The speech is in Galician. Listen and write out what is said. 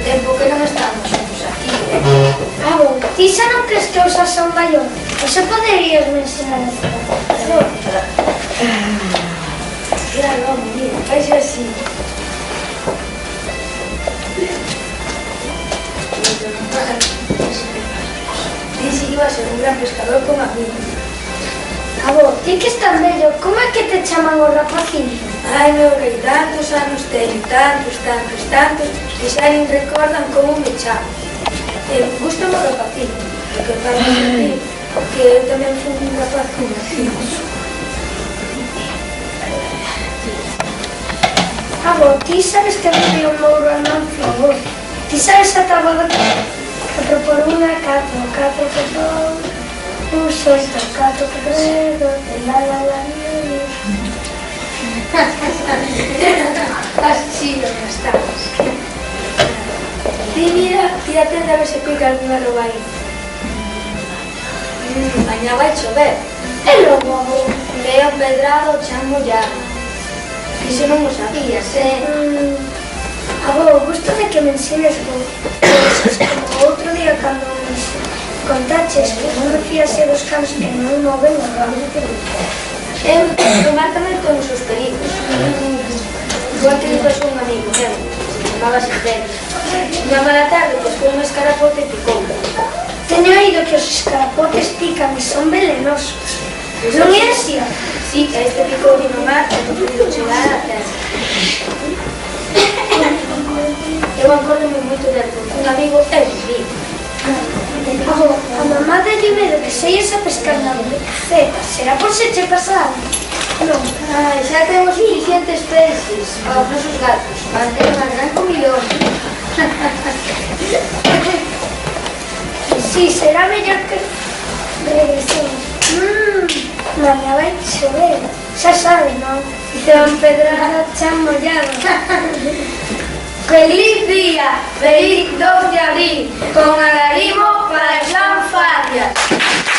tempo que non estamos xuntos aquí, Abo, ti xa non crees que usas un ballón? Eso poderías me ensinar a facer. Claro, home, mira, faixe así. Dixe que iba a ser un gran pescador como a mí. Abo, ti que estás vello, como é que te chaman o rapacinho? Ai, meu rei, tantos anos teño, tantos, que xa nin recordan como me chamo. Gusta-me o rapacinho, porque para sentir que eu tamén fui un rapaz como así. Abo, ti sabes que vive un mouro Arnancio? Ti sabes a táboa que propor unha, 4, 4 por 2, un 6, 4 por 3, 12, la, Así non estamos. Ti mira, tírate a ver se pica alguna robaína. Mañá vai chover. E logo, abo, Veo pedrado, chan mollado. Iso non o sabías, abo, gústame que me ensines cousas como outro día cando me contaches que non me fíase dos cans que non moven o rabo. Eu márcame con os seus perigos. Igual que dijo un amigo meu, se chamaba Silverio. Unha mala tarde, pescou un escarapote e picou. Teño oído que os escarapotes pican e son venenosos. Non é así? Sí, a este picou no mar e non puido chegar á terra. Eu acórdome moito del porque un amigo é un amigo. Abo, a mamá de medo que seias a pescar na peceta. Será por se che pasar? Non. Ai, xa temos suficientes peixes para os nosos gatos, para ter unha gran comidón. Si, será mellor que regresemos. Mañá vai chover. Xa sabe, non? Te van pedrar chan mollado. ¡Feliz día! ¡Feliz 2 de abril! Con Agarimo para Joan Farias.